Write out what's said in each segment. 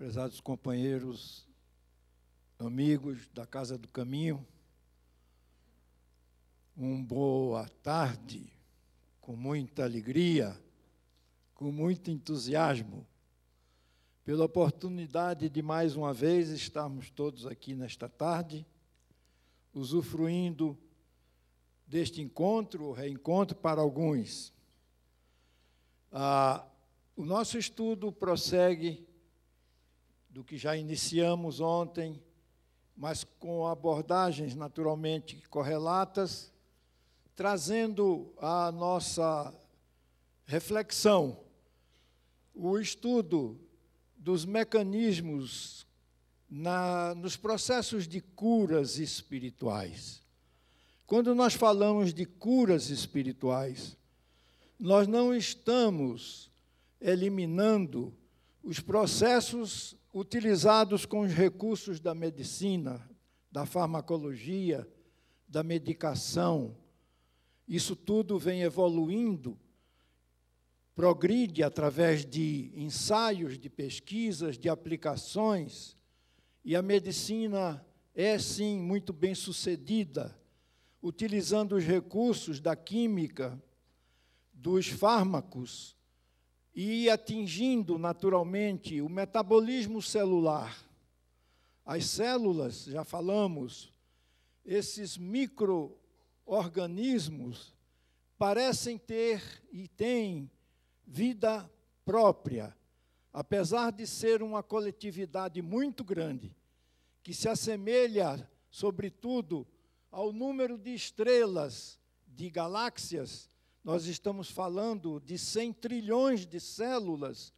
Prezados companheiros, amigos da Casa do Caminho, boa tarde, com muita alegria, com muito entusiasmo, pela oportunidade de mais uma vez estarmos todos aqui nesta tarde, usufruindo deste encontro, ou reencontro para alguns. O nosso estudo prossegue do que já iniciamos ontem, mas com abordagens naturalmente correlatas, trazendo à nossa reflexão o estudo dos mecanismos nos processos de curas espirituais. Quando nós falamos de curas espirituais, nós não estamos eliminando os processos utilizados com os recursos da medicina, da farmacologia, da medicação. Isso tudo vem evoluindo, progride através de ensaios, de pesquisas, de aplicações, e a medicina é, sim, muito bem sucedida, utilizando os recursos da química, dos fármacos, e atingindo, naturalmente, o metabolismo celular. As células, já falamos, esses micro-organismos parecem ter e têm vida própria, apesar de ser uma coletividade muito grande, que se assemelha, sobretudo, ao número de estrelas, de galáxias. Nós estamos falando de 100 trilhões de células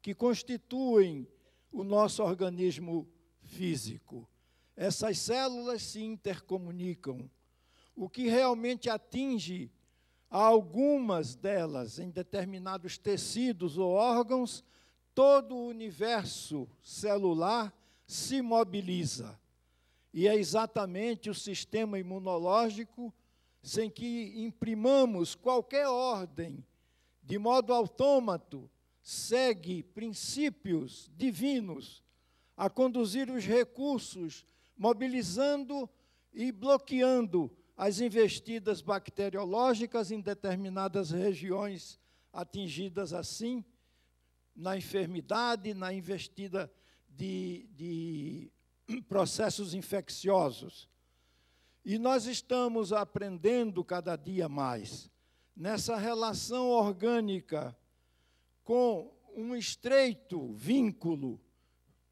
que constituem o nosso organismo físico. Essas células se intercomunicam, o que realmente atinge a algumas delas, em determinados tecidos ou órgãos, todo o universo celular se mobiliza. E é exatamente o sistema imunológico, sem que imprimamos qualquer ordem, de modo autômato, segue princípios divinos a conduzir os recursos, mobilizando e bloqueando as investidas bacteriológicas em determinadas regiões atingidas assim, na enfermidade, na investida de processos infecciosos. E nós estamos aprendendo cada dia mais nessa relação orgânica com um estreito vínculo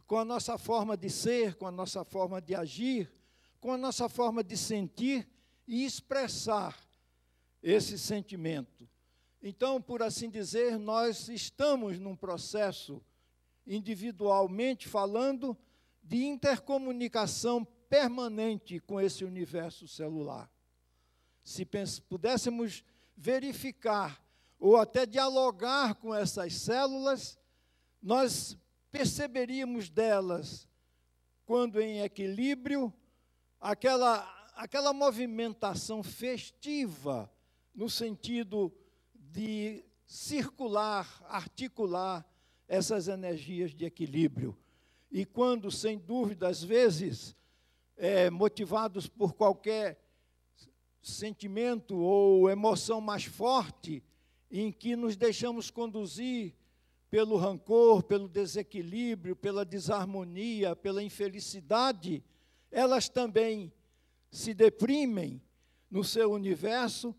com a nossa forma de ser, com a nossa forma de agir, com a nossa forma de sentir e expressar esse sentimento. Então, por assim dizer, nós estamos num processo, individualmente falando, de intercomunicação permanente com esse universo celular. Se pudéssemos verificar ou até dialogar com essas células, nós perceberíamos delas, quando em equilíbrio, aquela movimentação festiva, no sentido de circular, articular essas energias de equilíbrio. E quando, sem dúvida, às vezes, motivados por qualquer sentimento ou emoção mais forte, em que nos deixamos conduzir pelo rancor, pelo desequilíbrio, pela desarmonia, pela infelicidade, elas também se deprimem no seu universo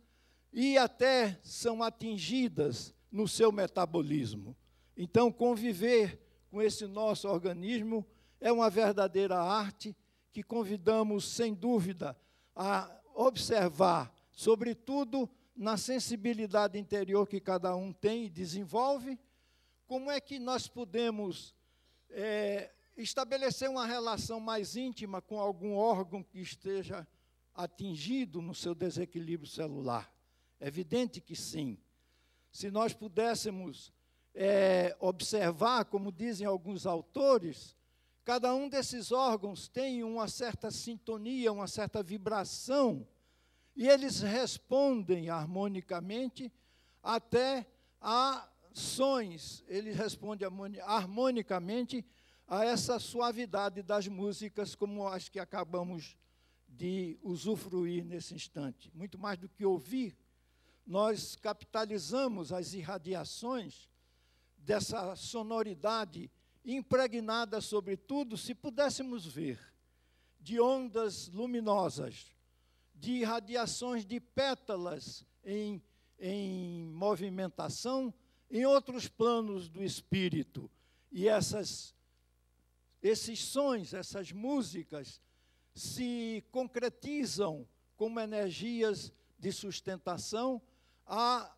e até são atingidas no seu metabolismo. Então, conviver com esse nosso organismo é uma verdadeira arte que convidamos, sem dúvida, a observar, sobretudo na sensibilidade interior que cada um tem e desenvolve, como é que nós podemos estabelecer uma relação mais íntima com algum órgão que esteja atingido no seu desequilíbrio celular. É evidente que sim. Se nós pudéssemos observar, como dizem alguns autores, cada um desses órgãos tem uma certa sintonia, uma certa vibração, e eles respondem harmonicamente até a sons, ele responde harmonicamente a essa suavidade das músicas como as que acabamos de usufruir nesse instante. Muito mais do que ouvir, nós capitalizamos as irradiações dessa sonoridade impregnada, sobretudo, se pudéssemos ver, de ondas luminosas, de irradiações de pétalas em movimentação, em outros planos do espírito. E esses sons, essas músicas, se concretizam como energias de sustentação a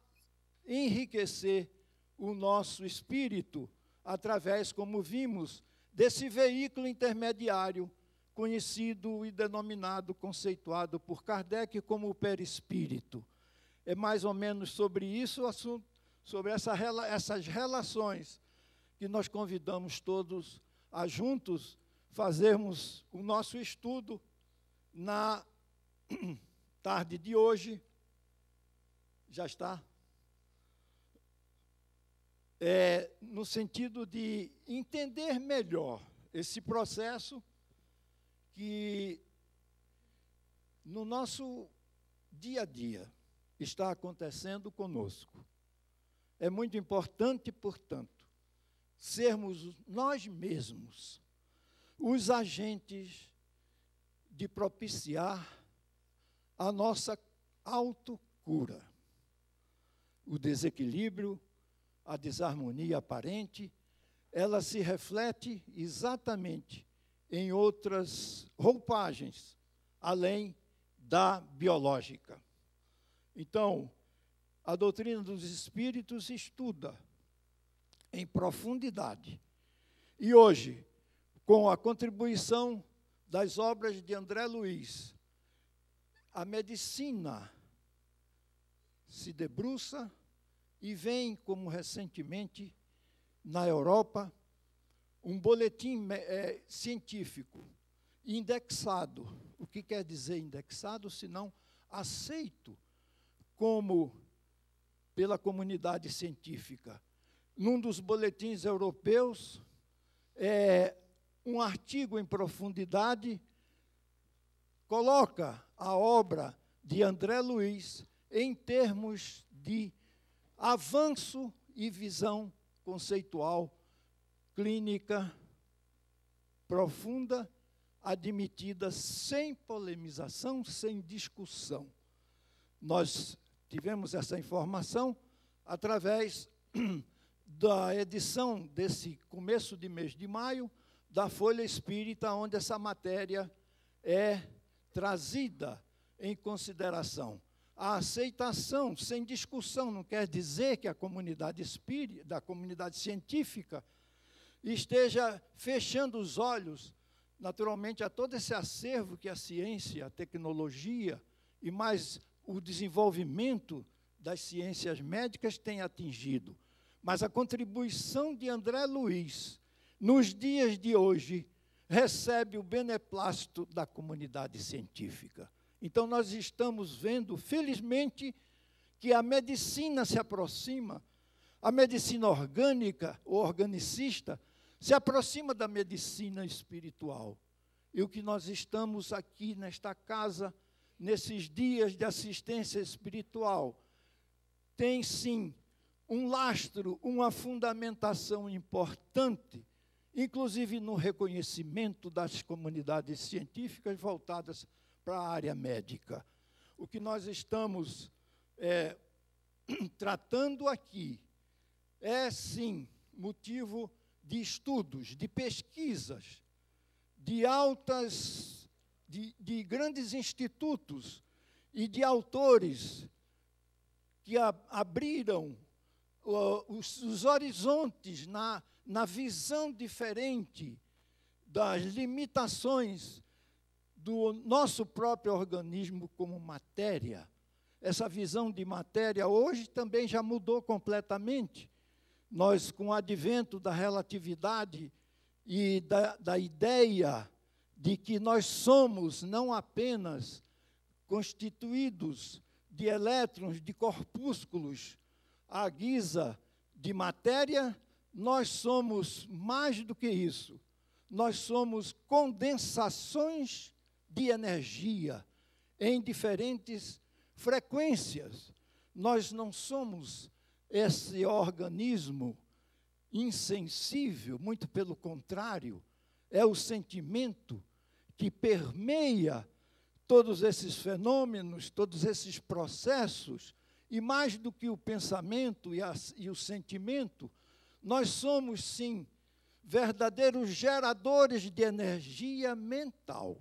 enriquecer o nosso espírito, através, como vimos, desse veículo intermediário, conhecido e denominado, conceituado por Kardec como o perispírito. É mais ou menos sobre isso o assunto, sobre essas relações, que nós convidamos todos a juntos fazermos o nosso estudo na tarde de hoje. Já está? No sentido de entender melhor esse processo que no nosso dia a dia está acontecendo conosco. É muito importante, portanto, sermos nós mesmos os agentes de propiciar a nossa autocura. O desequilíbrio, a desarmonia aparente, ela se reflete exatamente em outras roupagens, além da biológica. Então, a doutrina dos espíritos estuda em profundidade. E hoje, com a contribuição das obras de André Luiz, a medicina se debruça e vem, como recentemente, na Europa, um boletim científico indexado. O que quer dizer indexado, senão aceito como pela comunidade científica. Num dos boletins europeus, um artigo em profundidade coloca a obra de André Luiz em termos de avanço e visão conceitual, clínica, profunda, admitida sem polemização, sem discussão. Nós tivemos essa informação através da edição desse começo de mês de maio, da Folha Espírita, onde essa matéria é trazida em consideração. A aceitação, sem discussão, não quer dizer que a comunidade espírita, da comunidade científica, esteja fechando os olhos, naturalmente, a todo esse acervo que a ciência, a tecnologia e mais o desenvolvimento das ciências médicas tem atingido. Mas a contribuição de André Luiz, nos dias de hoje, recebe o beneplácito da comunidade científica. Então, nós estamos vendo, felizmente, que a medicina se aproxima, a medicina orgânica, ou organicista, se aproxima da medicina espiritual. E o que nós estamos aqui nesta casa, nesses dias de assistência espiritual, tem, sim, um lastro, uma fundamentação importante, inclusive no reconhecimento das comunidades científicas voltadas para a área médica. O que nós estamos tratando aqui é, sim, motivo de estudos, de pesquisas, de grandes institutos e de autores que abriram os horizontes na visão diferente das limitações do nosso próprio organismo como matéria. Essa visão de matéria hoje também já mudou completamente. Nós, com o advento da relatividade e da ideia de que nós somos não apenas constituídos de elétrons, de corpúsculos, à guisa de matéria, nós somos mais do que isso. nós somos condensações de energia em diferentes frequências. Nós não somos esse organismo insensível, muito pelo contrário, é o sentimento que permeia todos esses fenômenos, todos esses processos, e mais do que o pensamento e o sentimento, nós somos, sim, verdadeiros geradores de energia mental.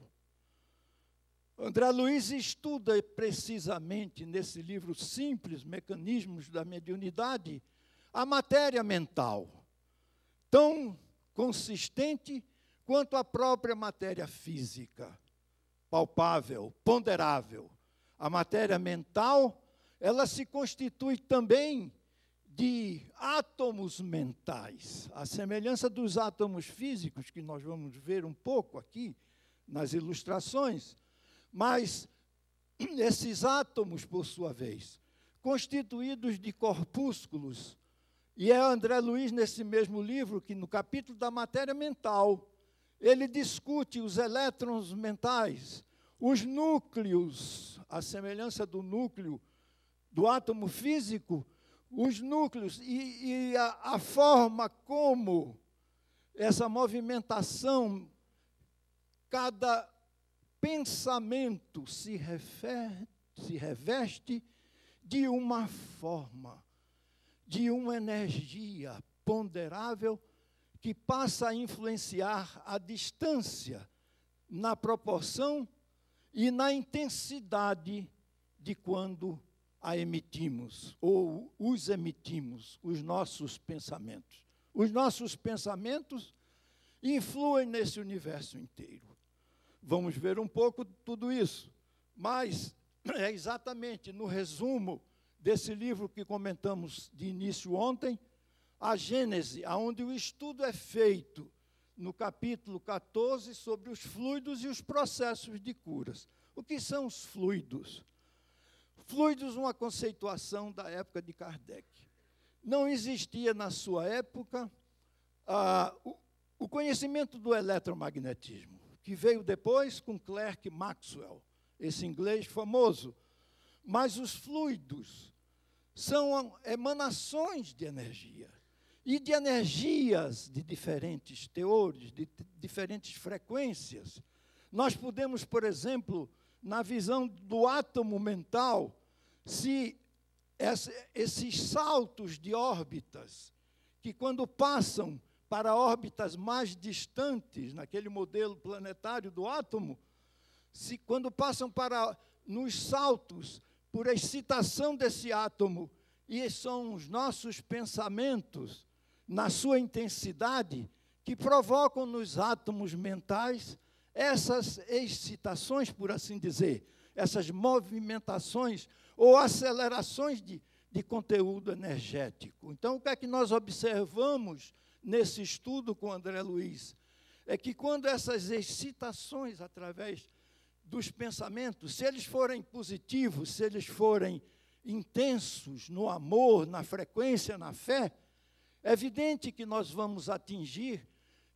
André Luiz estuda precisamente nesse livro simples, Mecanismos da Mediunidade, a matéria mental, tão consistente quanto a própria matéria física, palpável, ponderável. A matéria mental, ela se constitui também de átomos mentais, à semelhança dos átomos físicos, que nós vamos ver um pouco aqui nas ilustrações, mas esses átomos, por sua vez, constituídos de corpúsculos, e é André Luiz, nesse mesmo livro, que no capítulo da matéria mental, ele discute os elétrons mentais, os núcleos, à semelhança do núcleo do átomo físico, os núcleos e a forma como essa movimentação, cada pensamento se reveste de uma forma, de uma energia ponderável que passa a influenciar a distância na proporção e na intensidade de quando a emitimos, ou os emitimos, os nossos pensamentos. Os nossos pensamentos influem nesse universo inteiro. Vamos ver um pouco tudo isso, mas é exatamente no resumo desse livro que comentamos de início ontem, a Gênese, onde o estudo é feito no capítulo 14 sobre os fluidos e os processos de curas. O que são os fluidos? Fluidos, uma conceituação da época de Kardec. Não existia na sua época o conhecimento do eletromagnetismo, que veio depois com Clerk Maxwell, esse inglês famoso. Mas os fluidos são emanações de energia, e de energias de diferentes teores, de diferentes frequências. Nós podemos, por exemplo, na visão do átomo mental, se esses saltos de órbitas, que quando passam para órbitas mais distantes, naquele modelo planetário do átomo, quando passam nos saltos, por excitação desse átomo, e são os nossos pensamentos, na sua intensidade, que provocam nos átomos mentais essas excitações, por assim dizer, essas movimentações ou acelerações de conteúdo energético. Então, o que é que nós observamos nesse estudo com André Luiz? É que quando essas excitações, através dos pensamentos, se eles forem positivos, se eles forem intensos no amor, na frequência, na fé, é evidente que nós vamos atingir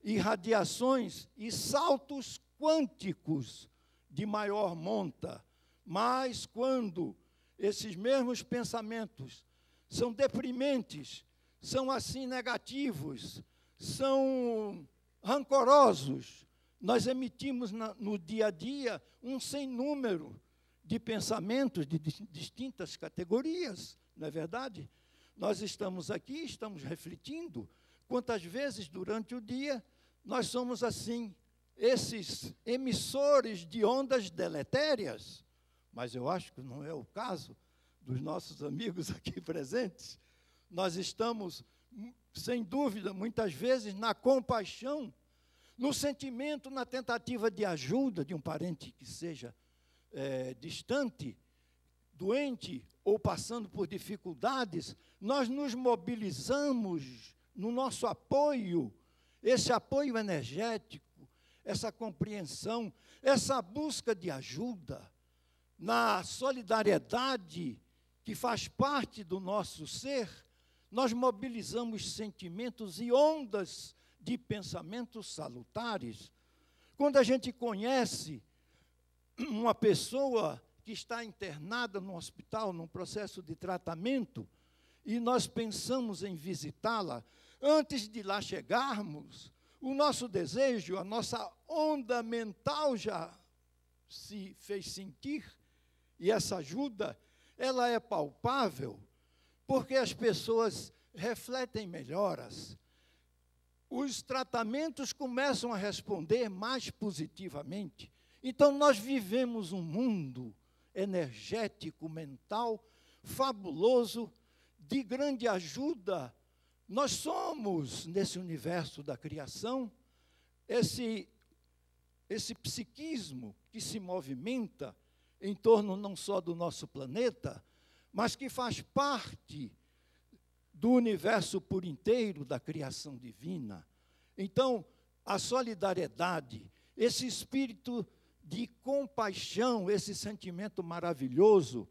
irradiações e saltos quânticos de maior monta. Mas quando esses mesmos pensamentos são deprimentes, são assim negativos, são rancorosos, nós emitimos no dia a dia um sem número de pensamentos de distintas categorias, não é verdade? Nós estamos aqui, estamos refletindo quantas vezes durante o dia nós somos assim, esses emissores de ondas deletérias, mas eu acho que não é o caso dos nossos amigos aqui presentes. Nós estamos, sem dúvida, muitas vezes na compaixão, no sentimento, na tentativa de ajuda de um parente que seja distante, doente ou passando por dificuldades. Nós nos mobilizamos no nosso apoio, esse apoio energético, essa compreensão, essa busca de ajuda, na solidariedade que faz parte do nosso ser. Nós mobilizamos sentimentos e ondas de pensamentos salutares. Quando a gente conhece uma pessoa que está internada no hospital, num processo de tratamento, e nós pensamos em visitá-la, antes de lá chegarmos, o nosso desejo, a nossa onda mental já se fez sentir, e essa ajuda, ela é palpável, porque as pessoas refletem melhoras. Os tratamentos começam a responder mais positivamente. Então, nós vivemos um mundo energético, mental, fabuloso, de grande ajuda. Nós somos, nesse universo da criação, esse psiquismo que se movimenta em torno não só do nosso planeta, mas que faz parte do universo por inteiro da criação divina. Então, a solidariedade, esse espírito de compaixão, esse sentimento maravilhoso,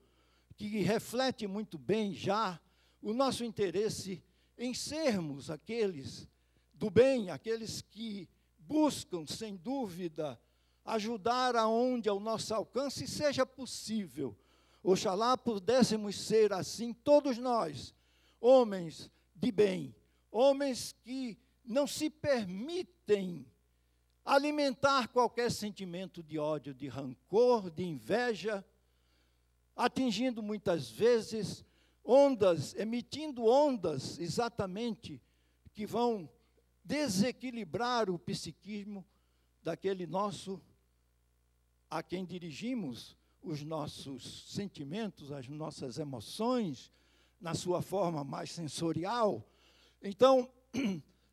que reflete muito bem já o nosso interesse em sermos aqueles do bem, aqueles que buscam, sem dúvida, ajudar aonde ao nosso alcance seja possível. Oxalá pudéssemos ser assim, todos nós, homens de bem, homens que não se permitem alimentar qualquer sentimento de ódio, de rancor, de inveja, atingindo muitas vezes ondas, emitindo ondas exatamente que vão desequilibrar o psiquismo daquele nosso, a quem dirigimos os nossos sentimentos, as nossas emoções, na sua forma mais sensorial. Então,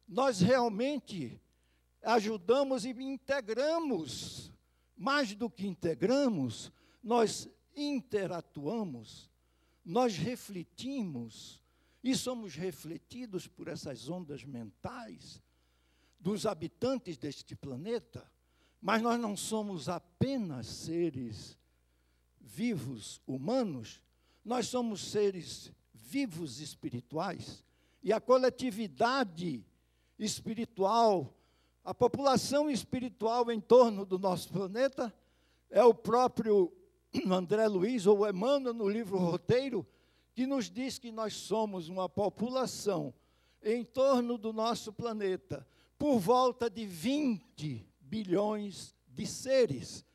nós realmente ajudamos e integramos, mais do que integramos, nós interatuamos, nós refletimos, e somos refletidos por essas ondas mentais dos habitantes deste planeta, mas nós não somos apenas seres vivos humanos, nós somos seres vivos espirituais, e a coletividade espiritual, a população espiritual em torno do nosso planeta, é o próprio André Luiz, ou Emmanuel, no livro Roteiro, que nos diz que nós somos uma população em torno do nosso planeta, por volta de 20 bilhões de seres,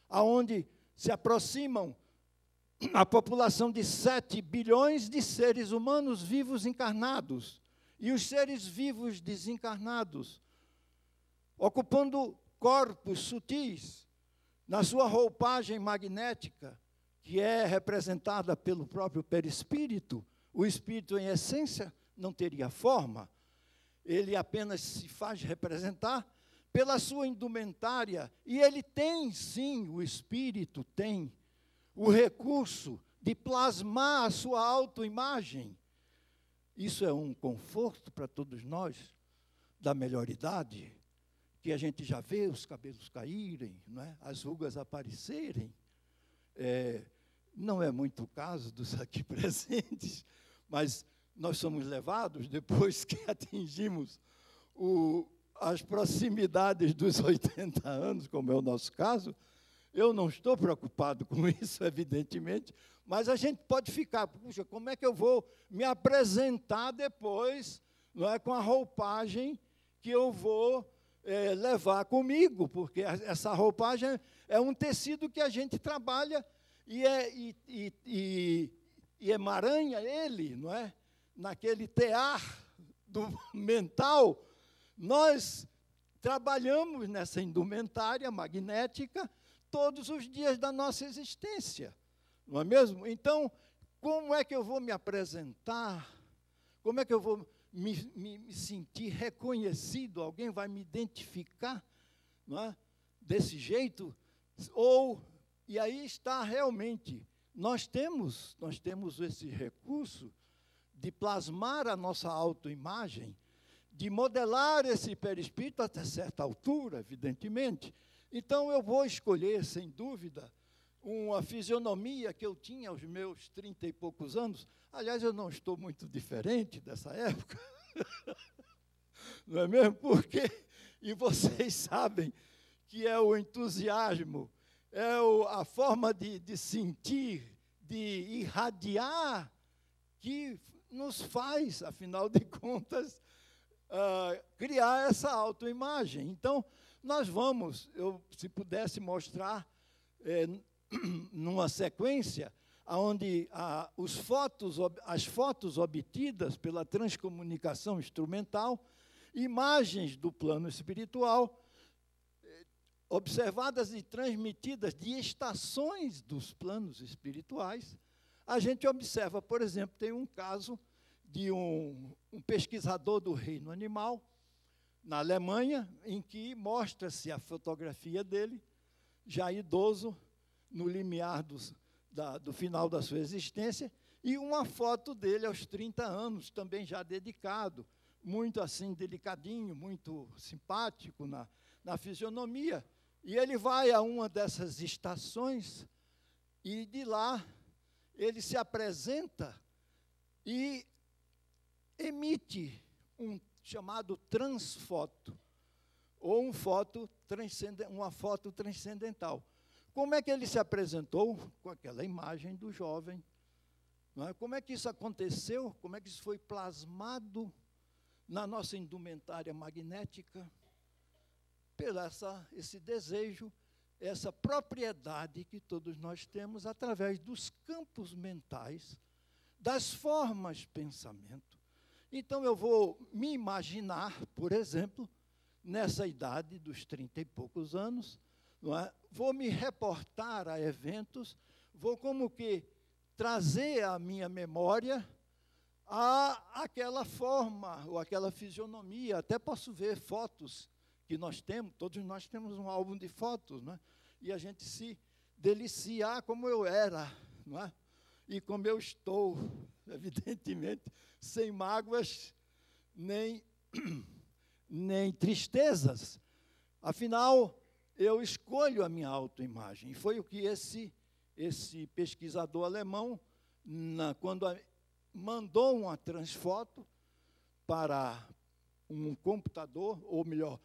aonde se aproximam a população de 7 bilhões de seres humanos vivos encarnados, e os seres vivos desencarnados, ocupando corpos sutis, na sua roupagem magnética, que é representada pelo próprio perispírito. O espírito, em essência, não teria forma, ele apenas se faz representar pela sua indumentária, e ele tem, sim, o espírito tem o recurso de plasmar a sua autoimagem. Isso é um conforto para todos nós, da melhor idade, que a gente já vê os cabelos caírem, não é? As rugas aparecerem. Não é muito o caso dos aqui presentes, mas nós somos levados, depois que atingimos as proximidades dos 80 anos, como é o nosso caso. Eu não estou preocupado com isso, evidentemente, mas a gente pode ficar, puxa, como é que eu vou me apresentar depois, não é, com a roupagem que eu vou levar comigo, porque essa roupagem é um tecido que a gente trabalha e emaranha ele, não é? Naquele tear do mental, nós trabalhamos nessa indumentária magnética todos os dias da nossa existência, não é mesmo? Então, como é que eu vou me apresentar? Como é que eu vou me sentir reconhecido? Alguém vai me identificar, não é? Desse jeito? E aí está realmente, nós temos esse recurso de plasmar a nossa autoimagem, de modelar esse perispírito até certa altura, evidentemente. Então, eu vou escolher, sem dúvida, uma fisionomia que eu tinha aos meus 30 e poucos anos. Aliás, eu não estou muito diferente dessa época. não é mesmo? Porque, e vocês sabem que é o entusiasmo, é a forma de sentir, de irradiar, que nos faz, afinal de contas, criar essa autoimagem. Então, nós vamos, se pudesse mostrar numa sequência, onde as fotos obtidas pela transcomunicação instrumental, imagens do plano espiritual, observadas e transmitidas de estações dos planos espirituais, a gente observa, por exemplo, tem um caso de um pesquisador do reino animal, na Alemanha, em que mostra-se a fotografia dele, já idoso, no limiar do final da sua existência, e uma foto dele aos 30 anos, também já dedicado, muito assim, delicadinho, muito simpático na fisionomia. E ele vai a uma dessas estações, e de lá ele se apresenta e emite um chamado transfoto, ou uma foto transcendental. Como é que ele se apresentou? Com aquela imagem do jovem. Não é? Como é que isso aconteceu? Como é que isso foi plasmado na nossa indumentária magnética? Por esse desejo, essa propriedade que todos nós temos através dos campos mentais, das formas de pensamento. Então, eu vou me imaginar, por exemplo, nessa idade dos 30 e poucos anos, não é? Vou me reportar a eventos, vou como que trazer à minha memória aquela forma ou aquela fisionomia. Até posso ver fotos que nós temos, todos nós temos um álbum de fotos, não é? E a gente se delicia como eu era, não é? E como eu estou, evidentemente, sem mágoas nem tristezas. Afinal, eu escolho a minha autoimagem. E foi o que esse pesquisador alemão, quando mandou uma transfoto para um computador, ou melhor,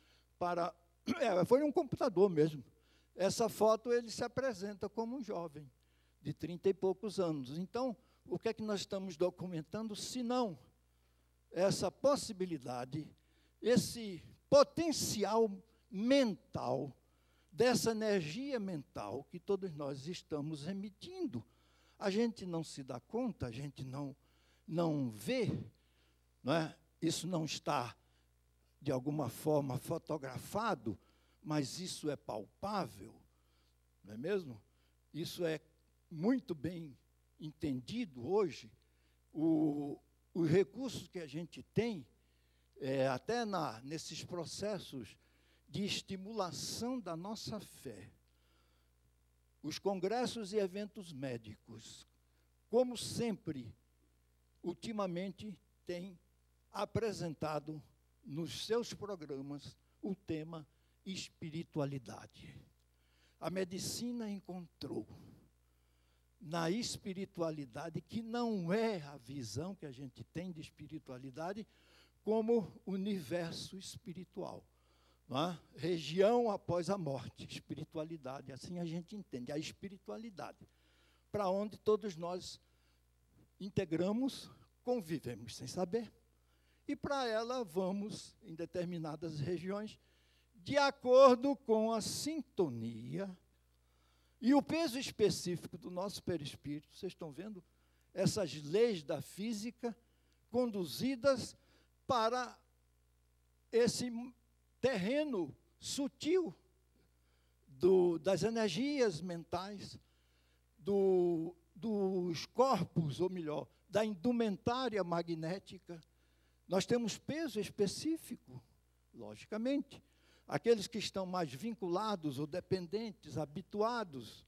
foi um computador mesmo. Essa foto ele se apresenta como um jovem de 30 e poucos anos. Então, o que é que nós estamos documentando, se não essa possibilidade, esse potencial mental, dessa energia mental que todos nós estamos emitindo. A gente não se dá conta, a gente não vê, não é? Isso não está, de alguma forma, fotografado, mas isso é palpável, não é mesmo? Isso é muito bem entendido hoje. Os recursos que a gente tem, até nesses processos de estimulação da nossa fé, os congressos e eventos médicos, como sempre, ultimamente, têm apresentado nos seus programas o tema espiritualidade. A medicina encontrou na espiritualidade, que não é a visão que a gente tem de espiritualidade, como universo espiritual. Não é? Região após a morte, espiritualidade, assim a gente entende, a espiritualidade, para onde todos nós integramos, convivemos sem saber, e para ela vamos em determinadas regiões, de acordo com a sintonia e o peso específico do nosso perispírito. Vocês estão vendo essas leis da física conduzidas para esse terreno sutil das energias mentais, dos corpos, ou melhor, da indumentária magnética. Nós temos peso específico, logicamente. Aqueles que estão mais vinculados ou dependentes, habituados,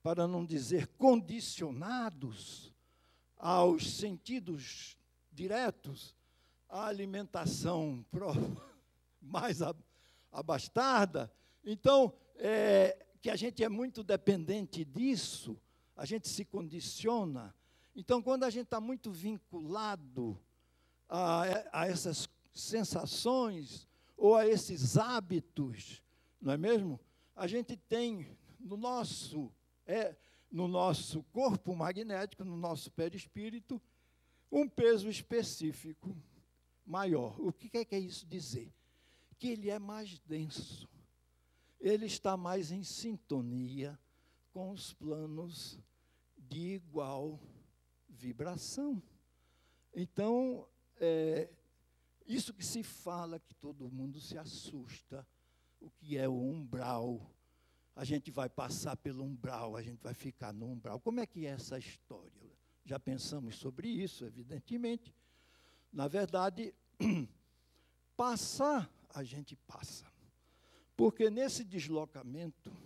para não dizer condicionados, aos sentidos diretos, à alimentação mais abastada. Então, que a gente é muito dependente disso, a gente se condiciona. Então, quando a gente está muito vinculado a essas sensações ou a esses hábitos, não é mesmo? A gente tem no nosso corpo magnético, no nosso perispírito, um peso específico maior. O que quer isso dizer? Que ele é mais denso, ele está mais em sintonia com os planos de igual vibração. Então, isso que se fala, que todo mundo se assusta, o que é o umbral. A gente vai passar pelo umbral, a gente vai ficar no umbral. Como é que é essa história? Já pensamos sobre isso, evidentemente. Na verdade, passar, a gente passa. Porque nesse deslocamento,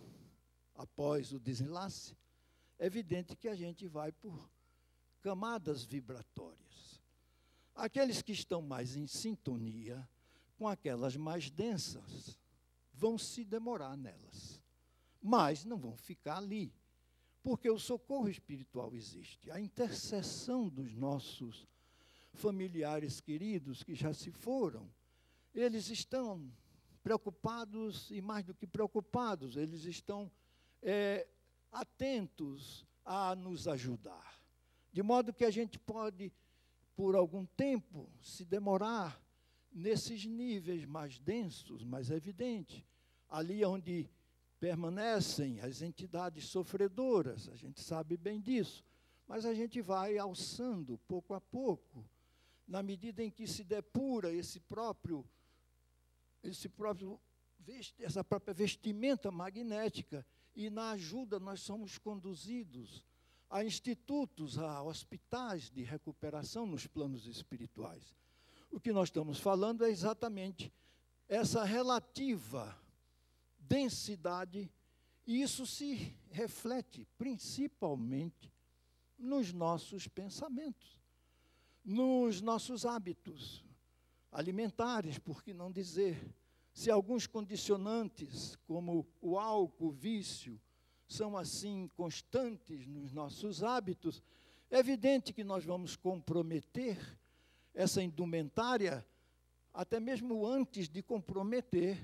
após o desenlace, é evidente que a gente vai por camadas vibratórias. Aqueles que estão mais em sintonia com aquelas mais densas vão se demorar nelas, mas não vão ficar ali, porque o socorro espiritual existe. A intercessão dos nossos familiares queridos que já se foram, eles estão preocupados, e mais do que preocupados, eles estão atentos a nos ajudar. De modo que a gente pode, por algum tempo, se demorar nesses níveis mais densos, mais evidentes, ali onde permanecem as entidades sofredoras, a gente sabe bem disso, mas a gente vai alçando pouco a pouco, na medida em que se depura essa própria vestimenta magnética, e na ajuda nós somos conduzidos a institutos, a hospitais de recuperação nos planos espirituais. O que nós estamos falando é exatamente essa relativa densidade, e isso se reflete principalmente nos nossos pensamentos, nos nossos hábitos alimentares, por que não dizer? Se alguns condicionantes, como o álcool, o vício, são assim constantes nos nossos hábitos, é evidente que nós vamos comprometer essa indumentária, até mesmo antes de comprometer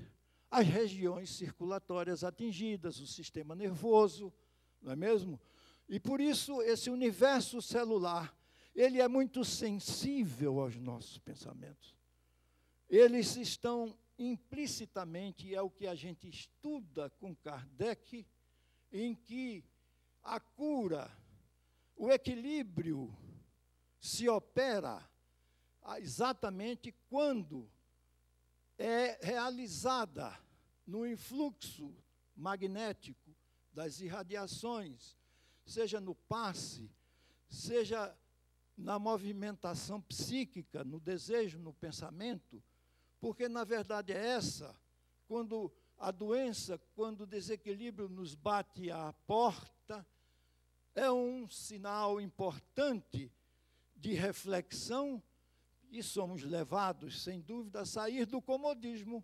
as regiões circulatórias atingidas, o sistema nervoso, não é mesmo? E por isso esse universo celular, ele é muito sensível aos nossos pensamentos. Eles estão implicitamente, e é o que a gente estuda com Kardec, em que a cura, o equilíbrio se opera exatamente quando é realizada no influxo magnético das irradiações, seja no passe, seja na movimentação psíquica, no desejo, no pensamento, porque, na verdade, é essa, quando a doença, quando o desequilíbrio nos bate à porta, é um sinal importante de reflexão, e somos levados, sem dúvida, a sair do comodismo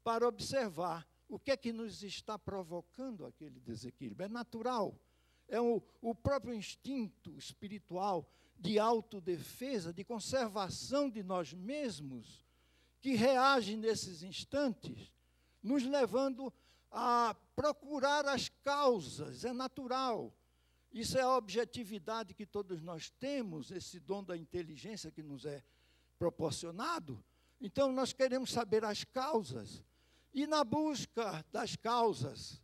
para observar o que é que nos está provocando aquele desequilíbrio. É natural, é o próprio instinto espiritual de autodefesa, de conservação de nós mesmos, que reage nesses instantes, nos levando a procurar as causas, é natural. Isso é a objetividade que todos nós temos, esse dom da inteligência que nos é proporcionado. Então, nós queremos saber as causas. E na busca das causas,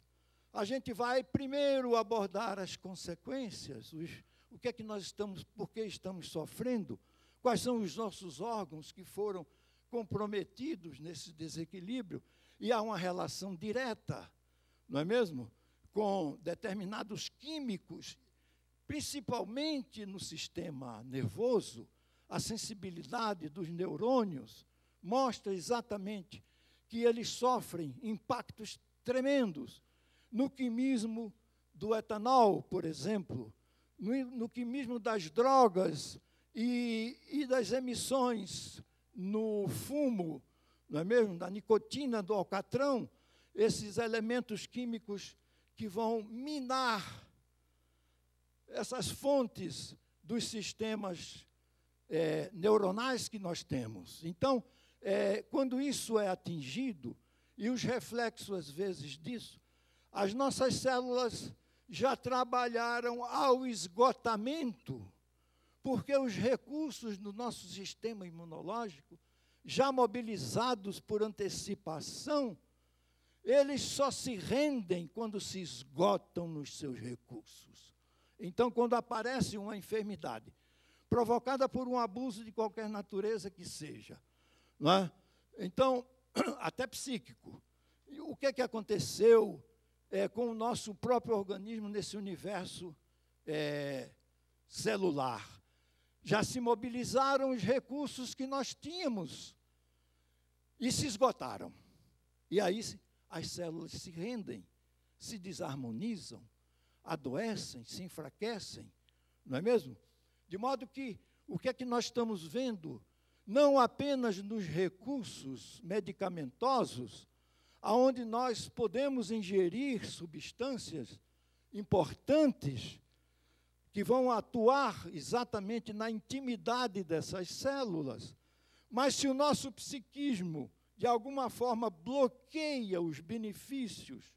a gente vai primeiro abordar as consequências, o que é que nós estamos, por que estamos sofrendo, quais são os nossos órgãos que foram comprometidos nesse desequilíbrio, e há uma relação direta, não é mesmo, com determinados químicos, principalmente no sistema nervoso. A sensibilidade dos neurônios mostra exatamente que eles sofrem impactos tremendos no quimismo do etanol, por exemplo, no quimismo das drogas e das emissões no fumo, não é mesmo? Da nicotina, do alcatrão, esses elementos químicos que vão minar essas fontes dos sistemas neuronais que nós temos. Então, quando isso é atingido, e os reflexos, às vezes, disso, as nossas células já trabalharam ao esgotamento, porque os recursos do nosso sistema imunológico, já mobilizados por antecipação, eles só se rendem quando se esgotam nos seus recursos. Então, quando aparece uma enfermidade, provocada por um abuso de qualquer natureza que seja, não é? Então, até psíquico, o que é que aconteceu com o nosso próprio organismo nesse universo celular? Já se mobilizaram os recursos que nós tínhamos e se esgotaram. E aí as células se rendem, se desarmonizam, adoecem, se enfraquecem, não é mesmo? De modo que o que é que nós estamos vendo? Não apenas nos recursos medicamentosos, aonde nós podemos ingerir substâncias importantes que vão atuar exatamente na intimidade dessas células, mas se o nosso psiquismo, de alguma forma, bloqueia os benefícios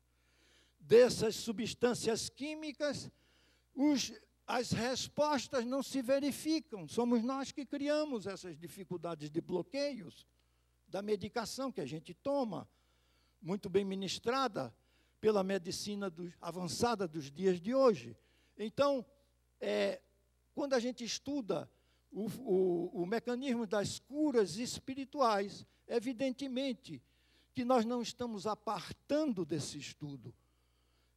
dessas substâncias químicas, as respostas não se verificam. Somos nós que criamos essas dificuldades de bloqueios da medicação que a gente toma, muito bem ministrada pela medicina avançada dos dias de hoje. Então, quando a gente estuda o mecanismo das curas espirituais, evidentemente que nós não estamos apartando desse estudo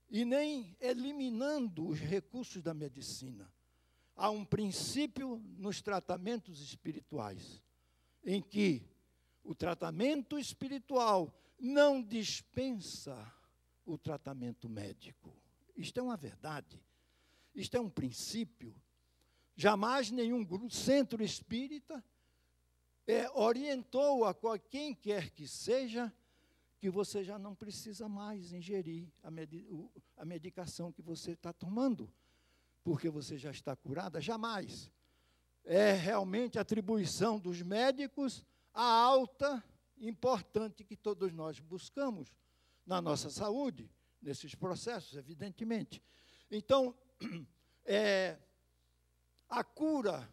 e nem eliminando os recursos da medicina. Há um princípio nos tratamentos espirituais, em que o tratamento espiritual não dispensa o tratamento médico. Isto é uma verdade, isto é um princípio. Jamais nenhum centro espírita orientou a quem quer que seja que você já não precisa mais ingerir a medicação que você está tomando, porque você já está curada. Jamais. É realmente atribuição dos médicos a alta importante que todos nós buscamos na nossa saúde, nesses processos, evidentemente. Então, a cura,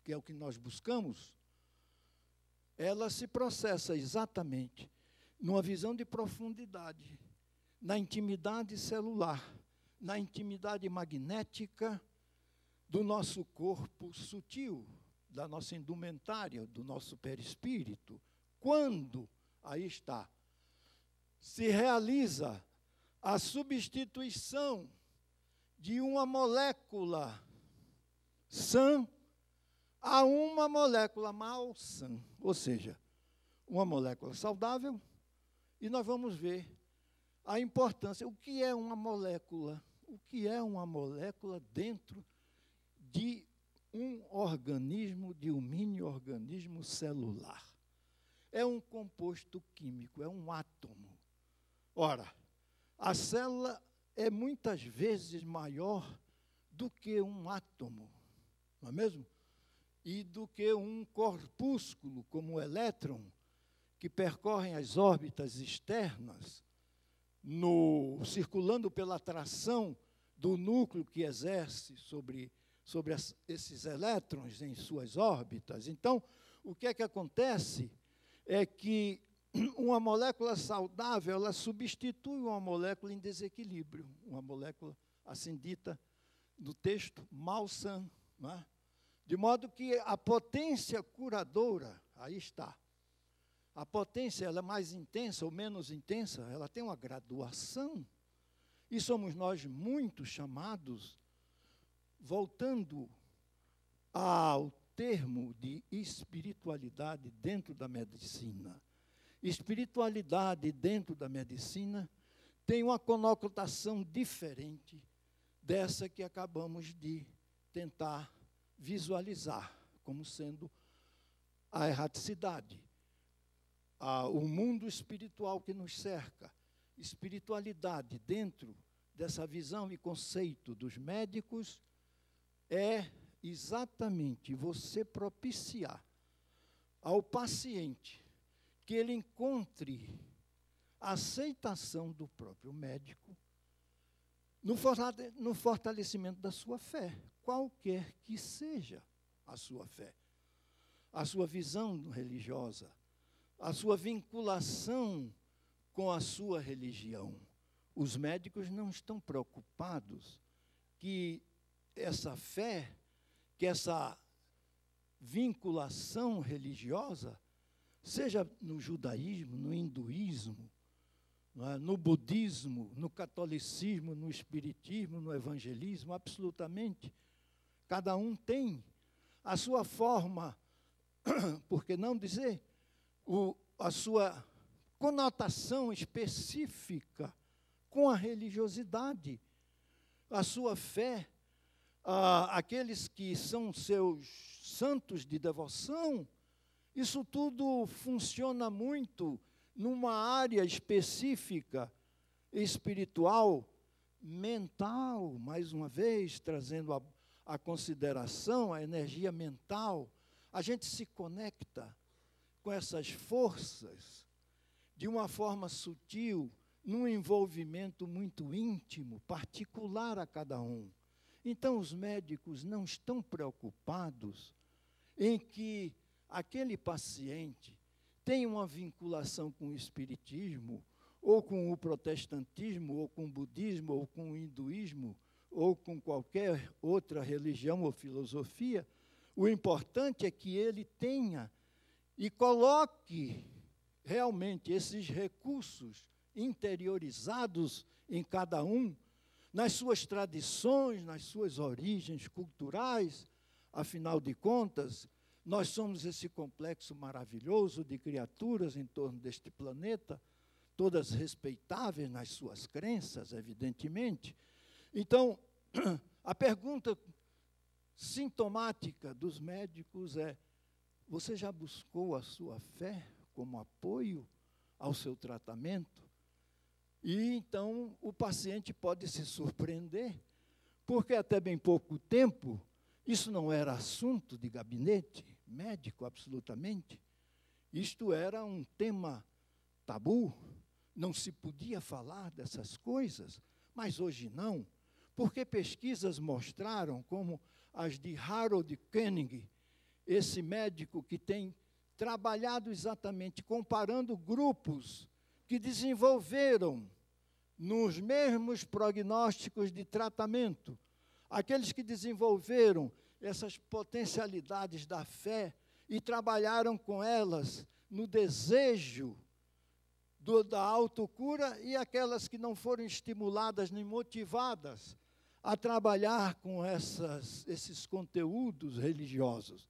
que é o que nós buscamos, ela se processa exatamente numa visão de profundidade, na intimidade celular, na intimidade magnética do nosso corpo sutil, da nossa indumentária, do nosso perispírito. Quando, aí está, se realiza a substituição de uma molécula sã a uma molécula malsã, ou seja, uma molécula saudável, e nós vamos ver a importância. O que é uma molécula? O que é uma molécula dentro de um organismo, de um mini-organismo celular? É um composto químico, é um átomo. Ora, a célula é muitas vezes maior do que um átomo, não é mesmo? E do que um corpúsculo, como o elétron, que percorrem as órbitas externas, circulando pela atração do núcleo que exerce sobre esses elétrons em suas órbitas. Então, o que é que acontece é que uma molécula saudável, ela substitui uma molécula em desequilíbrio, uma molécula, assim dita no texto, malsã, não é? De modo que a potência curadora, aí está, a potência ela é mais intensa ou menos intensa, ela tem uma graduação, e somos nós muito chamados, voltando ao termo de espiritualidade dentro da medicina. Espiritualidade dentro da medicina tem uma conotação diferente dessa que acabamos de tentar visualizar como sendo a erraticidade, o mundo espiritual que nos cerca. Espiritualidade dentro dessa visão e conceito dos médicos é exatamente você propiciar ao paciente que ele encontre a aceitação do próprio médico no fortalecimento da sua fé, qualquer que seja a sua fé, a sua visão religiosa, a sua vinculação com a sua religião. Os médicos não estão preocupados que essa fé, que essa vinculação religiosa, seja no judaísmo, no hinduísmo, no budismo, no catolicismo, no espiritismo, no evangelismo, absolutamente. Cada um tem a sua forma, por que não dizer, a sua conotação específica com a religiosidade, a sua fé, aqueles que são seus santos de devoção. Isso tudo funciona muito numa área específica, espiritual, mental, mais uma vez, trazendo a consideração, a energia mental. A gente se conecta com essas forças de uma forma sutil, num envolvimento muito íntimo, particular a cada um. Então, os médicos não estão preocupados em que aquele paciente tem uma vinculação com o espiritismo, ou com o protestantismo, ou com o budismo, ou com o hinduísmo, ou com qualquer outra religião ou filosofia. O importante é que ele tenha e coloque realmente esses recursos interiorizados em cada um, nas suas tradições, nas suas origens culturais. Afinal de contas, nós somos esse complexo maravilhoso de criaturas em torno deste planeta, todas respeitáveis nas suas crenças, evidentemente. Então, a pergunta sintomática dos médicos é: você já buscou a sua fé como apoio ao seu tratamento? E então o paciente pode se surpreender, porque até bem pouco tempo isso não era assunto de gabinete médico, absolutamente. Isto era um tema tabu, não se podia falar dessas coisas, mas hoje não, porque pesquisas mostraram, como as de Harold Koenig, esse médico que tem trabalhado exatamente comparando grupos que desenvolveram nos mesmos prognósticos de tratamento, aqueles que desenvolveram essas potencialidades da fé e trabalharam com elas no desejo da autocura, e aquelas que não foram estimuladas nem motivadas a trabalhar com esses conteúdos religiosos.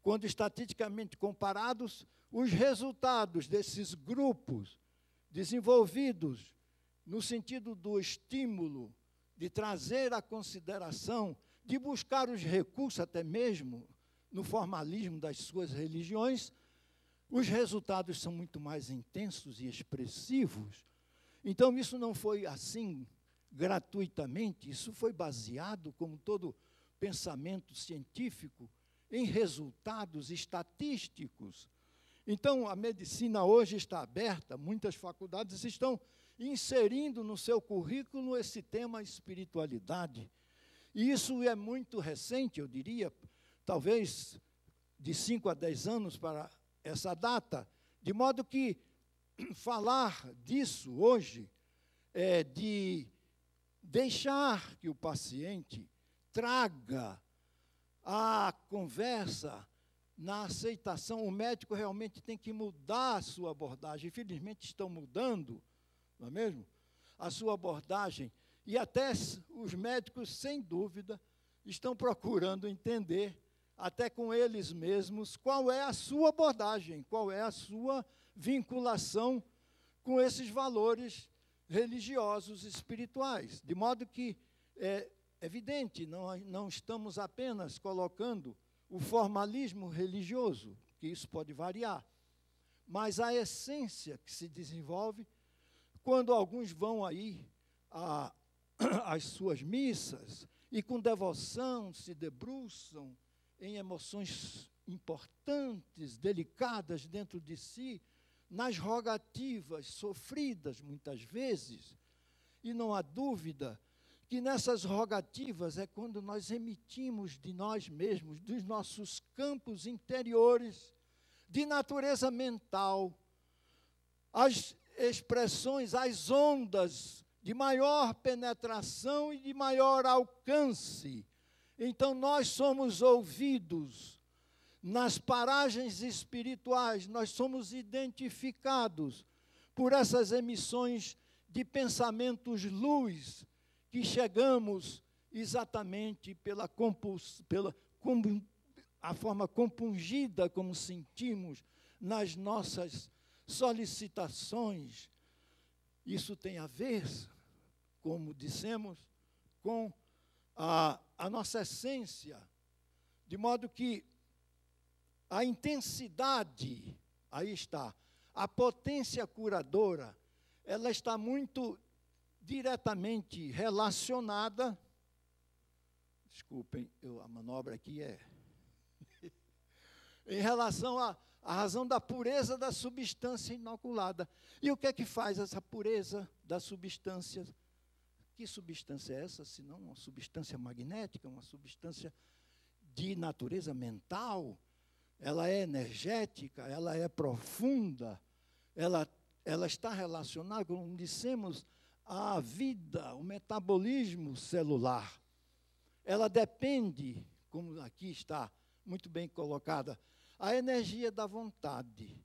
Quando estatisticamente comparados, os resultados desses grupos desenvolvidos no sentido do estímulo, de trazer a consideração, de buscar os recursos até mesmo no formalismo das suas religiões, os resultados são muito mais intensos e expressivos. Então, isso não foi assim gratuitamente, isso foi baseado, como todo pensamento científico, em resultados estatísticos. Então, a medicina hoje está aberta, muitas faculdades estão inserindo no seu currículo esse tema espiritualidade. E isso é muito recente, eu diria, talvez de 5 a 10 anos para essa data, de modo que falar disso hoje é de deixar que o paciente traga a conversa na aceitação. O médico realmente tem que mudar a sua abordagem. Infelizmente estão mudando, não é mesmo? A sua abordagem. E até os médicos, sem dúvida, estão procurando entender, até com eles mesmos, qual é a sua abordagem, qual é a sua vinculação com esses valores religiosos, espirituais. De modo que é evidente, não estamos apenas colocando o formalismo religioso, que isso pode variar, mas a essência que se desenvolve quando alguns vão aí às suas missas e com devoção se debruçam em emoções importantes, delicadas dentro de si, nas rogativas sofridas muitas vezes. E não há dúvida que nessas rogativas é quando nós emitimos de nós mesmos, dos nossos campos interiores, de natureza mental, as expressões, as ondas de maior penetração e de maior alcance. Então, nós somos ouvidos nas paragens espirituais, nós somos identificados por essas emissões de pensamentos luz, que chegamos exatamente pela a forma compungida como sentimos nas nossas solicitações. Isso tem a ver, como dissemos, com a nossa essência, de modo que a intensidade, aí está, a potência curadora, ela está muito diretamente relacionada, desculpem, a manobra aqui é, em relação à razão da pureza da substância inoculada. E o que é que faz essa pureza da substância? Que substância é essa, se não uma substância magnética, uma substância de natureza mental? Ela é energética, ela é profunda, ela está relacionada, como dissemos, à vida, o metabolismo celular. Ela depende, como aqui está muito bem colocada, a energia da vontade.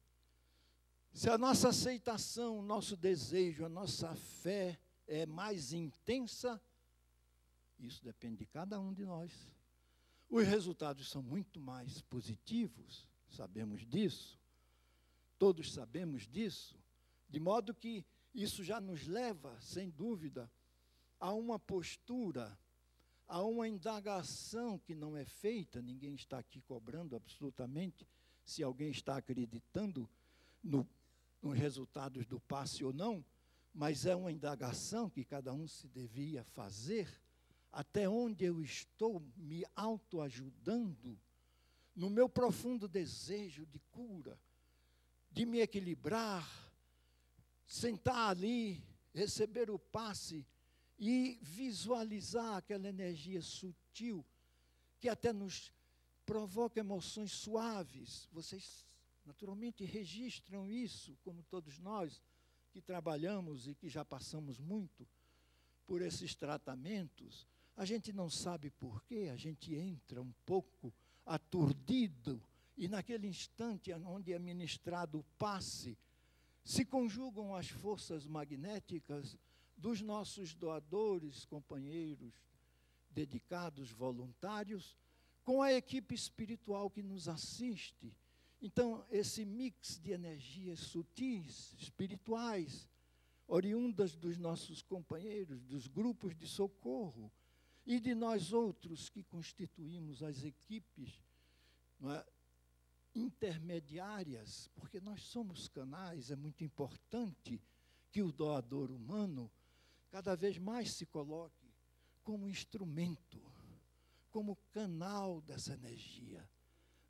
Se a nossa aceitação, o nosso desejo, a nossa fé é mais intensa, isso depende de cada um de nós. Os resultados são muito mais positivos, sabemos disso, todos sabemos disso, de modo que isso já nos leva, sem dúvida, a uma postura, a uma indagação que não é feita, ninguém está aqui cobrando absolutamente se alguém está acreditando nos resultados do passe ou não, mas é uma indagação que cada um se devia fazer, até onde eu estou me autoajudando no meu profundo desejo de cura, de me equilibrar, sentar ali, receber o passe e visualizar aquela energia sutil que até nos provoca emoções suaves. Vocês naturalmente registram isso, como todos nós que trabalhamos e que já passamos muito por esses tratamentos. A gente não sabe por quê, a gente entra um pouco aturdido e naquele instante onde é ministrado o passe, se conjugam as forças magnéticas dos nossos doadores, companheiros, dedicados, voluntários, com a equipe espiritual que nos assiste. Então, esse mix de energias sutis, espirituais, oriundas dos nossos companheiros, dos grupos de socorro, e de nós outros que constituímos as equipes, não é, intermediárias, porque nós somos canais, é muito importante que o doador humano cada vez mais se coloque como instrumento, como canal dessa energia.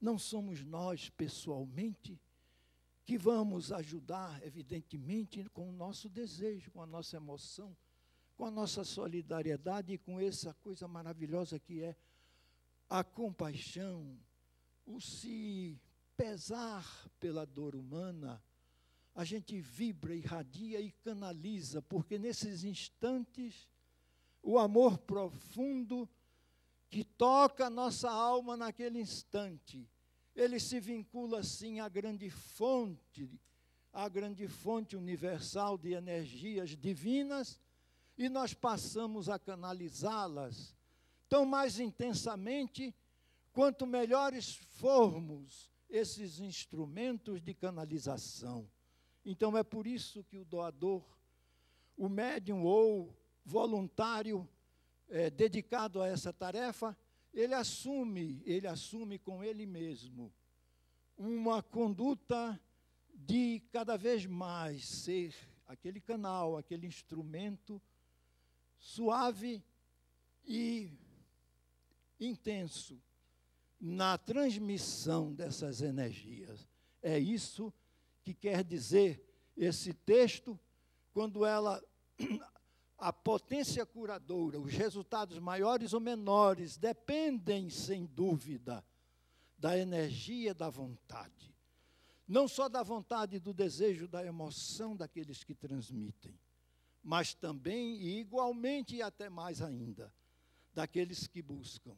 Não somos nós, pessoalmente, que vamos ajudar, evidentemente, com o nosso desejo, com a nossa emoção, com a nossa solidariedade e com essa coisa maravilhosa que é a compaixão, o se pesar pela dor humana. A gente vibra, irradia e canaliza, porque nesses instantes, o amor profundo que toca a nossa alma naquele instante, ele se vincula, assim, à grande fonte universal de energias divinas, e nós passamos a canalizá-las tão mais intensamente, quanto melhores formos esses instrumentos de canalização. Então, é por isso que o doador, o médium ou voluntário dedicado a essa tarefa, ele assume com ele mesmo uma conduta de cada vez mais ser aquele canal, aquele instrumento suave e intenso na transmissão dessas energias. É isso que quer dizer esse texto, quando a potência curadora, os resultados maiores ou menores, dependem, sem dúvida, da energia da vontade. Não só da vontade, do desejo, da emoção daqueles que transmitem, mas também, e igualmente e até mais ainda, daqueles que buscam.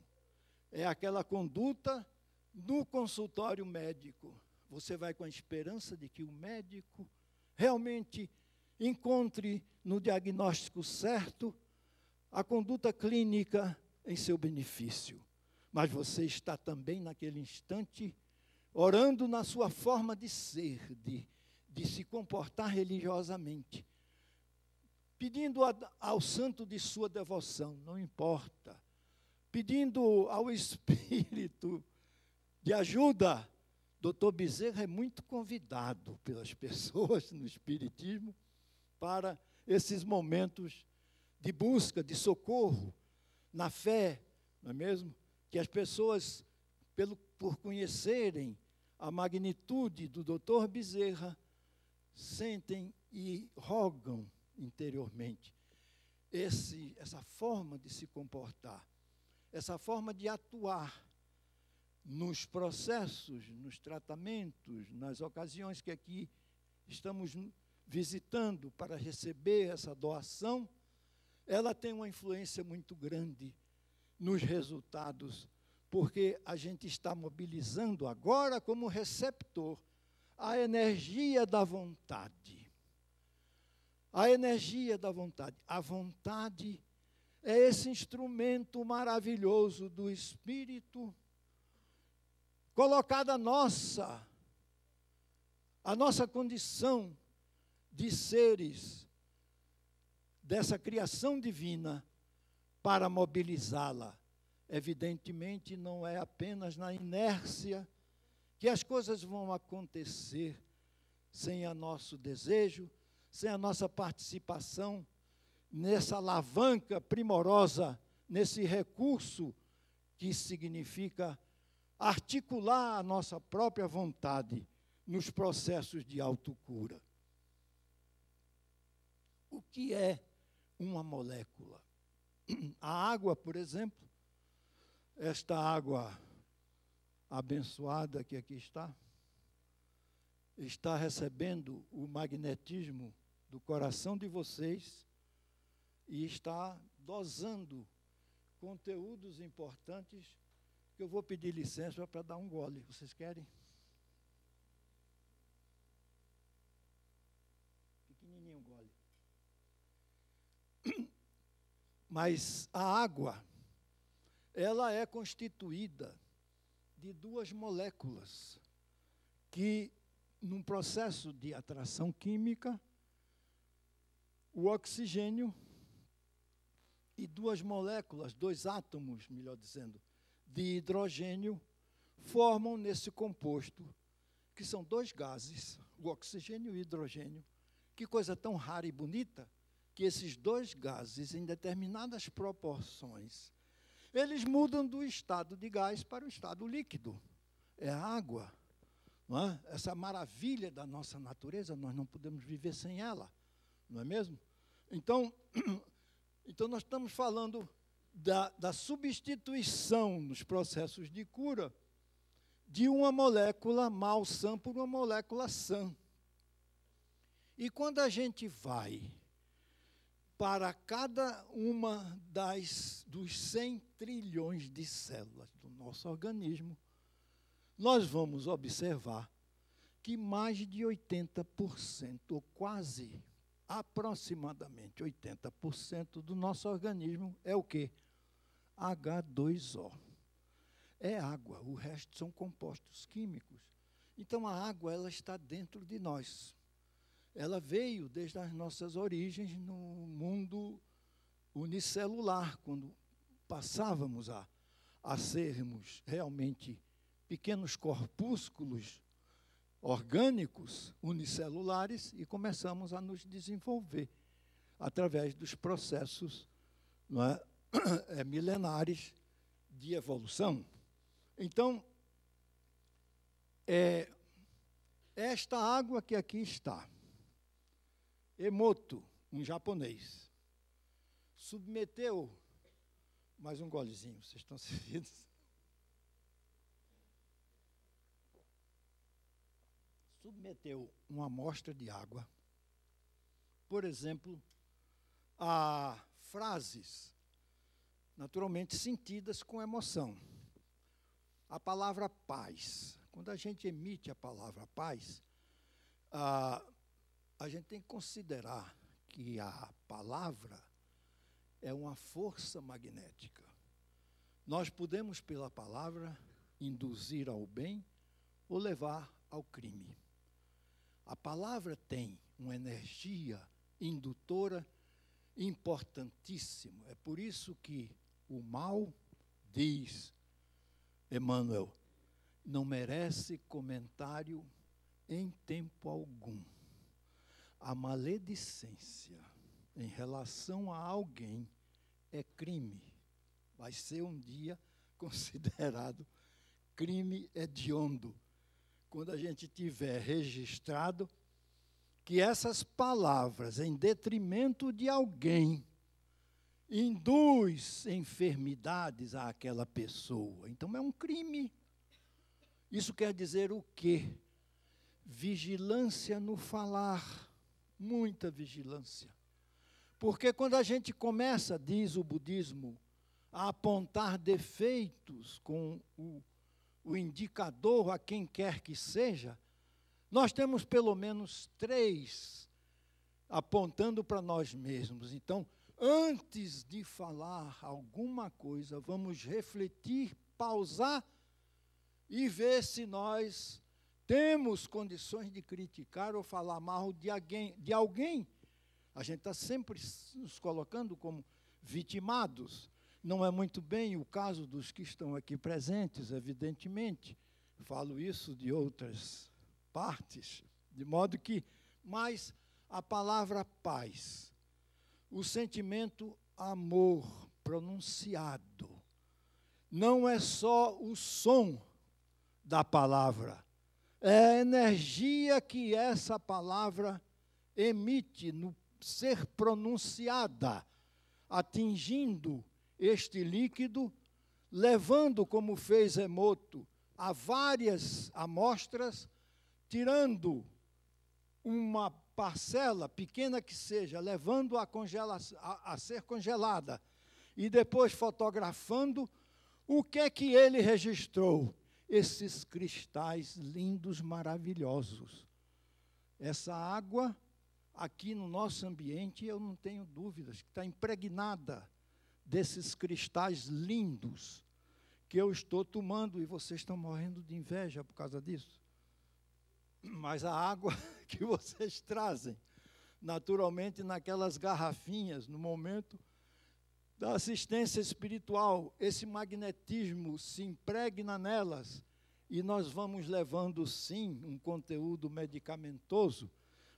É aquela conduta no consultório médico. Você vai com a esperança de que o médico realmente encontre no diagnóstico certo a conduta clínica em seu benefício. Mas você está também, naquele instante, orando na sua forma de ser, de se comportar religiosamente, pedindo ao santo de sua devoção, não importa, pedindo ao Espírito de ajuda. Dr. Bezerra é muito convidado pelas pessoas no Espiritismo para esses momentos de busca, de socorro, na fé, não é mesmo? Que as pessoas, por conhecerem a magnitude do Dr. Bezerra, sentem e rogam interiormente essa forma de se comportar, essa forma de atuar nos processos, nos tratamentos, nas ocasiões que aqui estamos visitando para receber essa doação. Ela tem uma influência muito grande nos resultados, porque a gente está mobilizando agora como receptor a energia da vontade. A energia da vontade. A vontade é esse instrumento maravilhoso do Espírito, colocada a nossa condição de seres dessa criação divina para mobilizá-la. Evidentemente, não é apenas na inércia que as coisas vão acontecer sem o nosso desejo, sem a nossa participação nessa alavanca primorosa, nesse recurso que significa articular a nossa própria vontade nos processos de autocura. O que é uma molécula? A água, por exemplo, esta água abençoada que aqui está recebendo o magnetismo do coração de vocês e está dosando conteúdos importantes que eu vou pedir licença para dar um gole. Vocês querem? Pequenininho um gole. Mas a água, ela é constituída de duas moléculas que, num processo de atração química, o oxigênio e duas moléculas, dois átomos, melhor dizendo, de hidrogênio, formam nesse composto, que são dois gases, o oxigênio e o hidrogênio. Que coisa tão rara e bonita, que esses dois gases, em determinadas proporções, eles mudam do estado de gás para o estado líquido. É a água, não é? Essa maravilha da nossa natureza, nós não podemos viver sem ela, não é mesmo? Então nós estamos falando da substituição nos processos de cura de uma molécula mal-sã por uma molécula sã. E quando a gente vai para cada uma dos 100 trilhões de células do nosso organismo, nós vamos observar que mais de 80%, ou quase aproximadamente 80% do nosso organismo é o quê? H2O. É água, o resto são compostos químicos. Então, a água, ela está dentro de nós. Ela veio desde as nossas origens no mundo unicelular, quando passávamos a sermos realmente pequenos corpúsculos orgânicos unicelulares e começamos a nos desenvolver através dos processos, não é, milenares de evolução. Então, esta água que aqui está, Emoto, um japonês, submeteu, mais um golezinho, vocês estão servidos? Submeteu uma amostra de água, por exemplo, a frases naturalmente sentidas com emoção. A palavra paz. Quando a gente emite a palavra paz, a gente tem que considerar que a palavra é uma força magnética. Nós podemos, pela palavra, induzir ao bem ou levar ao crime. A palavra tem uma energia indutora importantíssima. É por isso que o mal, diz Emmanuel, não merece comentário em tempo algum. A maledicência em relação a alguém é crime. Vai ser um dia considerado crime hediondo. Quando a gente tiver registrado que essas palavras, em detrimento de alguém, induz enfermidades àquela pessoa. Então, é um crime. Isso quer dizer o quê? Vigilância no falar, muita vigilância. Porque quando a gente começa, diz o budismo, a apontar defeitos com o indicador a quem quer que seja, nós temos pelo menos 3 apontando para nós mesmos. Então, antes de falar alguma coisa, vamos refletir, pausar e ver se nós temos condições de criticar ou falar mal de alguém. A gente está sempre nos colocando como vitimados. Não é muito bem o caso dos que estão aqui presentes, evidentemente. Falo isso de outras partes, de modo que, mas a palavra paz, o sentimento amor pronunciado, não é só o som da palavra, é a energia que essa palavra emite no ser pronunciada, atingindo este líquido, levando, como fez Emoto, a várias amostras, tirando uma parcela, pequena que seja, levando a ser congelada, e depois fotografando, o que é que ele registrou? Esses cristais lindos, maravilhosos. Essa água, aqui no nosso ambiente, eu não tenho dúvidas, que está impregnada desses cristais lindos que eu estou tomando, e vocês estão morrendo de inveja por causa disso. Mas a água que vocês trazem, naturalmente naquelas garrafinhas, no momento da assistência espiritual, esse magnetismo se impregna nelas e nós vamos levando, sim, um conteúdo medicamentoso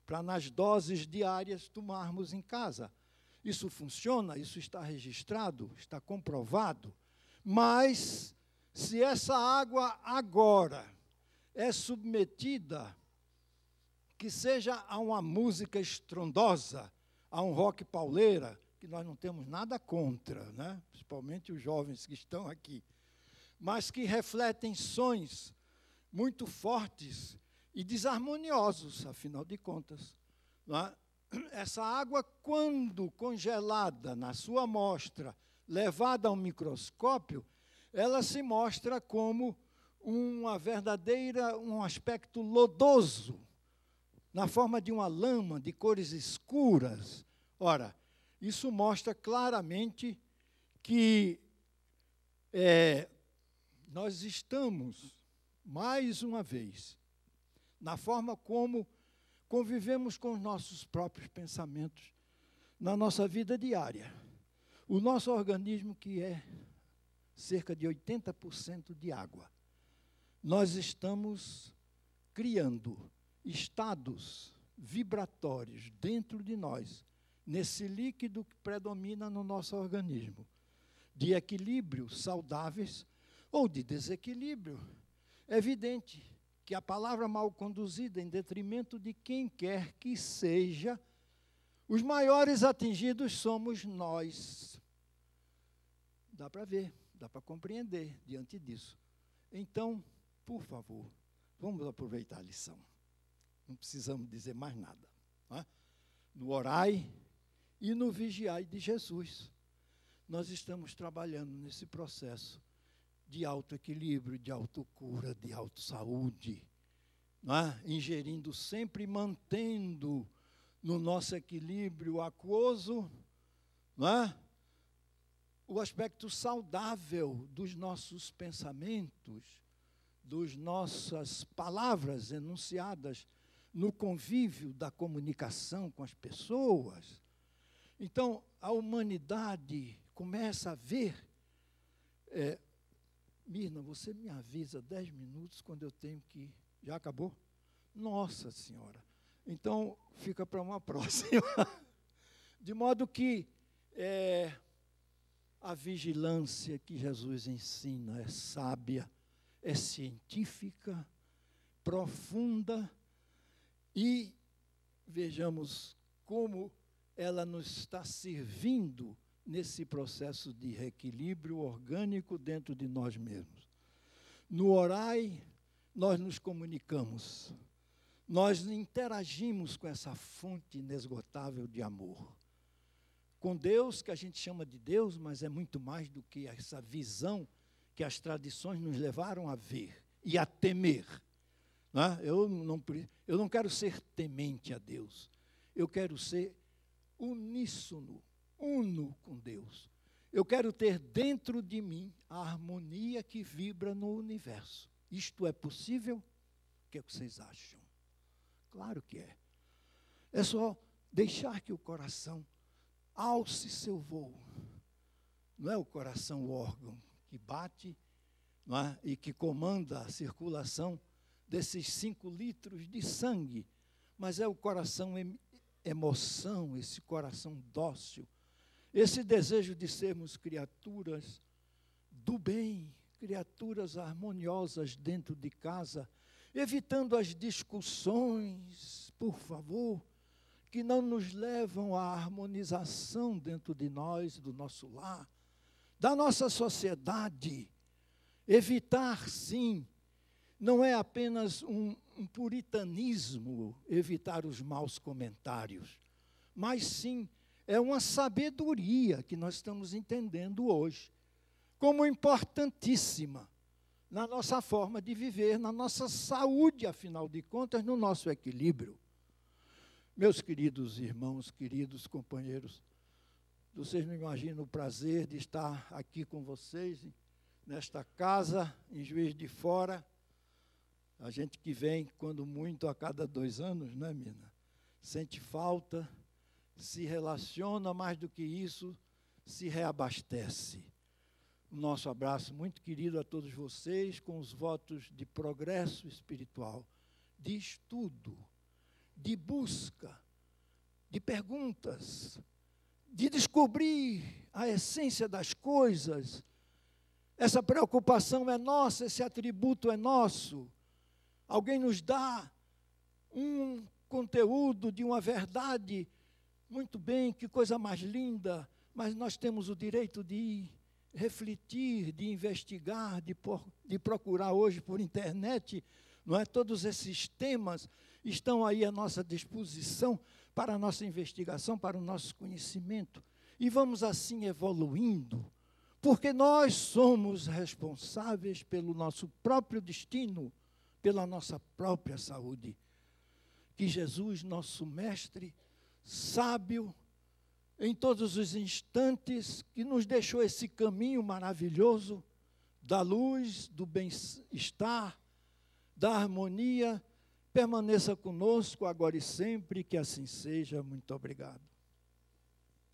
para nas doses diárias tomarmos em casa. Isso funciona, isso está registrado, está comprovado, mas se essa água agora é submetida, que seja a uma música estrondosa, a um rock pauleira, que nós não temos nada contra, né? Principalmente os jovens que estão aqui, mas que refletem sons muito fortes e desarmoniosos, afinal de contas. Não é? Essa água, quando congelada na sua amostra, levada ao microscópio, ela se mostra como um aspecto lodoso, na forma de uma lama de cores escuras. Ora, isso mostra claramente que nós estamos, mais uma vez, na forma como convivemos com os nossos próprios pensamentos, na nossa vida diária. O nosso organismo, que é cerca de 80% de água, nós estamos criando estados vibratórios dentro de nós, nesse líquido que predomina no nosso organismo, de equilíbrio saudáveis, ou de desequilíbrio. É evidente que a palavra mal conduzida em detrimento de quem quer que seja, os maiores atingidos somos nós. Dá para ver, dá para compreender diante disso. Então, por favor, vamos aproveitar a lição. Não precisamos dizer mais nada. Não é? No orai e no vigiai de Jesus, nós estamos trabalhando nesse processo de autoequilíbrio, de autocura, de autossaúde, não é? Ingerindo sempre, mantendo no nosso equilíbrio aquoso, não é? O aspecto saudável dos nossos pensamentos, das nossas palavras enunciadas no convívio da comunicação com as pessoas. Então, a humanidade começa a ver... Mirna, você me avisa 10 minutos quando eu tenho que... Já acabou? Nossa Senhora! Então, fica para uma próxima. De modo que a vigilância que Jesus ensina é sábia, é científica, profunda, e vejamos como ela nos está servindo nesse processo de reequilíbrio orgânico dentro de nós mesmos. No orai, nós nos comunicamos, nós interagimos com essa fonte inesgotável de amor. Com Deus, que a gente chama de Deus, mas é muito mais do que essa visão que as tradições nos levaram a ver e a temer. Não é? Eu não quero ser temente a Deus, eu quero ser uníssono, uno com Deus. Eu quero ter dentro de mim a harmonia que vibra no universo. Isto é possível? O que é que vocês acham? Claro que é. É só deixar que o coração alce seu voo. Não é o coração o órgão que bate, não é? E que comanda a circulação desses 5 litros de sangue, mas é o coração emoção, esse coração dócil, esse desejo de sermos criaturas do bem, criaturas harmoniosas dentro de casa, evitando as discussões, por favor, que não nos levam à harmonização dentro de nós, do nosso lar, da nossa sociedade. Evitar, sim, não é apenas um puritanismo, evitar os maus comentários, mas sim, é uma sabedoria que nós estamos entendendo hoje, como importantíssima na nossa forma de viver, na nossa saúde, afinal de contas, no nosso equilíbrio. Meus queridos irmãos, queridos companheiros, vocês não imaginam o prazer de estar aqui com vocês, nesta casa, em Juiz de Fora. A gente que vem, quando muito, a cada 2 anos, né, Mina? Sente falta, se relaciona, mais do que isso, se reabastece. O nosso abraço muito querido a todos vocês, com os votos de progresso espiritual, de estudo, de busca, de perguntas, de descobrir a essência das coisas. Essa preocupação é nossa, esse atributo é nosso. Alguém nos dá um conteúdo de uma verdade, muito bem, que coisa mais linda, mas nós temos o direito de refletir, de investigar, de procurar hoje por internet, não é? Todos esses temas estão aí à nossa disposição para a nossa investigação, para o nosso conhecimento. E vamos assim evoluindo, porque nós somos responsáveis pelo nosso próprio destino, pela nossa própria saúde. Que Jesus, nosso mestre, sábio, em todos os instantes, que nos deixou esse caminho maravilhoso da luz, do bem-estar, da harmonia, permaneça conosco agora e sempre, que assim seja. Muito obrigado.